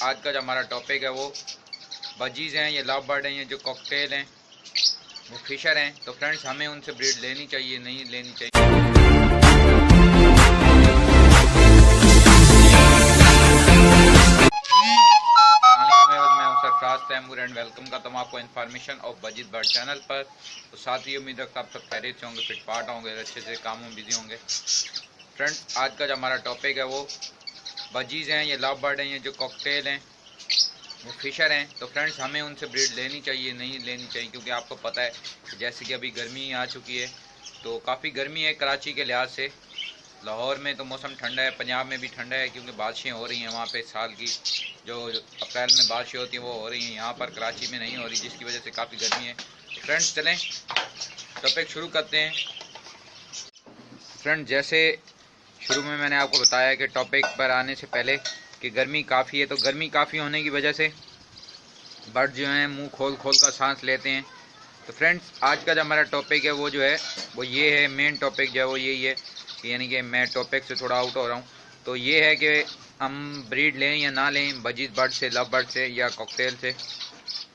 आज का जो हमारा टॉपिक है वो बजीज़ हैं, ये लव बर्ड हैं, ये जो कॉकटेल हैं वो फिशर हैं। तो फ्रेंड्स हमें उनसे ब्रीड लेनी चाहिए नहीं लेनी चाहिए। मैं हूं सरफराज तैमूर एंड वेलकम करता हूँ आपको information of budgies bird channel पर। तो साथ ही उम्मीद रखता आप सब खैरियत से होंगे, फिट फाट होंगे, अच्छे से कामों में बिजी होंगे। फ्रेंड्स आज का जो हमारा टॉपिक है वो बजीज़ हैं, ये लव बर्ड हैं, ये जो कॉकटेल हैं वो फिशर हैं। तो फ्रेंड्स हमें उनसे ब्रीड लेनी चाहिए नहीं लेनी चाहिए, क्योंकि आपको पता है कि जैसे कि अभी गर्मी आ चुकी है, तो काफ़ी गर्मी है कराची के लिहाज से। लाहौर में तो मौसम ठंडा है, पंजाब में भी ठंडा है, क्योंकि बारिशें हो रही हैं वहाँ पे। साल की जो अप्रैल में बारिशें होती हैं वो हो रही हैं, यहाँ पर कराची में नहीं हो रही, जिसकी वजह से काफ़ी गर्मी है। तो फ्रेंड्स चलें टॉपिक शुरू करते हैं। फ्रेंड्स जैसे शुरू में मैंने आपको बताया कि टॉपिक पर आने से पहले कि गर्मी काफ़ी है, तो गर्मी काफ़ी होने की वजह से बर्ड जो हैं मुंह खोल खोल कर सांस लेते हैं। तो फ्रेंड्स आज का जो हमारा टॉपिक है वो जो है वो ये है, मेन टॉपिक जो है वो यही है, यानी कि मैं टॉपिक से थोड़ा आउट हो रहा हूँ। तो ये है कि हम ब्रीड लें या ना लें बजीज़ बर्ड से, लव बर्ड से या कॉकटेल से।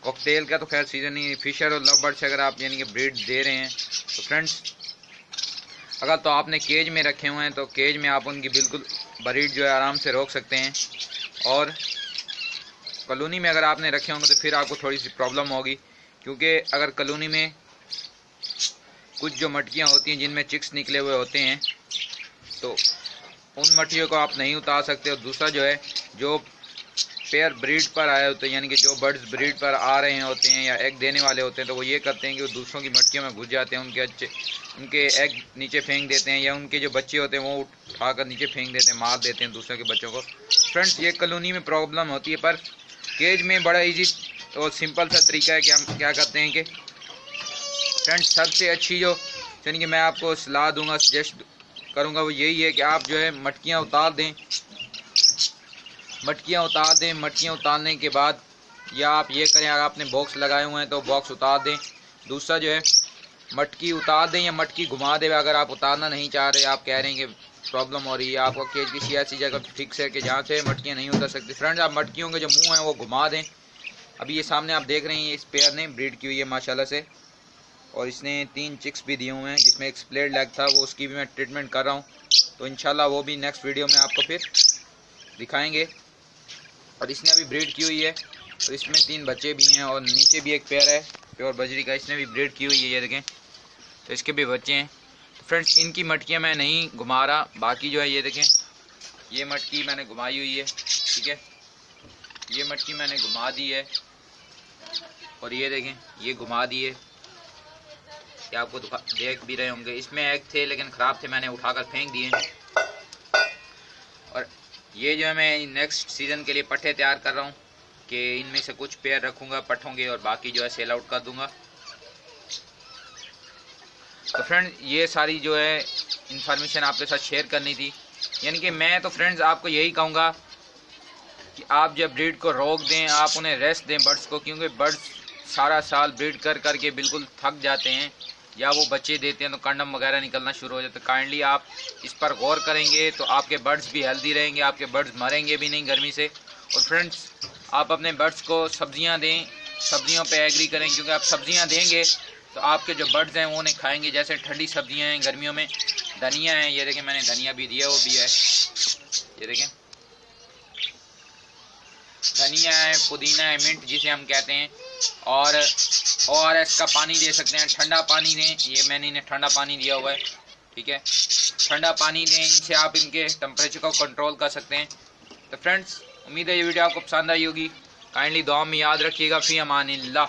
कॉकटेल का तो खैर सीज़न नहीं, फिशर और लव बर्ड से अगर आप यानी कि ब्रीड दे रहे हैं तो फ्रेंड्स अगर तो आपने केज में रखे हुए हैं तो केज में आप उनकी बिल्कुल ब्रीड जो है आराम से रोक सकते हैं। और कॉलोनी में अगर आपने रखे होंगे तो फिर आपको थोड़ी सी प्रॉब्लम होगी, क्योंकि अगर कॉलोनी में कुछ जो मटकियाँ होती हैं जिनमें चिक्स निकले हुए होते हैं तो उन मटकियों को आप नहीं उतार सकते। और दूसरा जो है, जो पेयर ब्रीड पर आए होते हैं, यानी कि जो बर्ड्स ब्रीड पर आ रहे होते हैं या एग देने वाले होते हैं, तो वो ये करते हैं कि वो दूसरों की मटकियों में घुस जाते हैं, उनके एग नीचे फेंक देते हैं, या उनके जो बच्चे होते हैं वो उठाकर नीचे फेंक देते हैं, मार देते हैं दूसरों के बच्चों को। फ्रेंड्स ये कॉलोनी में प्रॉब्लम होती है, पर केज में बड़ा इजी और सिंपल सा तरीका है कि हम क्या करते हैं कि फ्रेंड्स सबसे अच्छी जो यानी कि मैं आपको सलाह दूंगा, सजेस्ट करूंगा, वो यही है कि आप जो है मटकियाँ उतार दें। मटकियाँ उतारने के बाद या आप ये करें, अगर आपने बॉक्स लगाए हुए हैं तो बॉक्स उतार दें। दूसरा जो है मटकी उतार दें या मटकी घुमा दें। अगर आप उतारना नहीं चाह रहे, आप कह रहे हैं कि प्रॉब्लम हो रही है, आपका केज किसी ऐसी जगह फिक्स है कि जहाँ से मटकियाँ नहीं उतर सकती, फ्रेंड्स आप मटकियों के जो मुँह हैं वो घुमा दें। अभी ये सामने आप देख रहे हैं, इस पेयर ने ब्रीड की हुई है माशाल्लाह से, और इसने 3 चिक्स भी दिए हुए हैं, जिसमें एक स्प्लिट लेग था, वो उसकी भी मैं ट्रीटमेंट कर रहा हूँ। तो इंशाल्लाह वो भी नेक्स्ट वीडियो में आपको फिर दिखाएंगे। और इसने अभी ब्रीड की हुई है, और इसमें 3 बच्चे भी हैं, और नीचे भी एक पेयर है प्योर बजरी का, इसने भी ब्रीड की हुई है, ये देखें, तो इसके भी बच्चे हैं। तो फ्रेंड्स इनकी मटकियाँ मैं नहीं घुमा रहा, बाकी जो है ये देखें, ये मटकी मैंने घुमाई हुई है, ठीक है, ये मटकी मैंने घुमा दी है, और ये देखें ये घुमा दी है, ये आपको देख भी रहे होंगे। इसमें एग थे लेकिन ख़राब थे, मैंने उठाकर फेंक दिए। और ये जो है मैं नेक्स्ट सीज़न के लिए पट्टे तैयार कर रहा हूँ कि इनमें से कुछ पेयर रखूँगा पट्ठों के, और बाकी जो है सेल आउट कर दूँगा। तो फ्रेंड ये सारी जो है इन्फॉर्मेशन आपके साथ शेयर करनी थी। यानी कि मैं तो फ्रेंड्स आपको यही कहूँगा कि आप जब ब्रीड को रोक दें, आप उन्हें रेस्ट दें बर्ड्स को, क्योंकि बर्ड्स सारा साल ब्रीड कर करके बिल्कुल थक जाते हैं, या वो बच्चे देते हैं तो कंडम वगैरह निकलना शुरू हो जाता है। काइंडली आप इस पर गौर करेंगे तो आपके बर्ड्स भी हेल्दी रहेंगे, आपके बर्ड्स मरेंगे भी नहीं गर्मी से। और फ्रेंड्स आप अपने बर्ड्स को सब्जियां दें, सब्जियों पे एग्री करें, क्योंकि आप सब्जियां देंगे तो आपके जो बर्ड्स हैं वो उन्हें खाएंगे। जैसे ठंडी सब्जियां हैं गर्मियों में, धनिया है, ये देखें मैंने धनिया भी दिया, वो भी है, ये देखें धनिया है, पुदीना है, मिंट जिसे हम कहते हैं, और ORS का पानी दे सकते हैं, ठंडा पानी दें, ये मैंने इन्हें ठंडा पानी दिया हुआ है, ठीक है, ठंडा पानी दें, इनसे आप इनके टेम्परेचर को कंट्रोल कर सकते हैं। तो फ्रेंड्स उम्मीद है ये वीडियो आपको पसंद आई होगी, काइंडली दुआ में याद रखिएगा। फी अमानिल्लाह।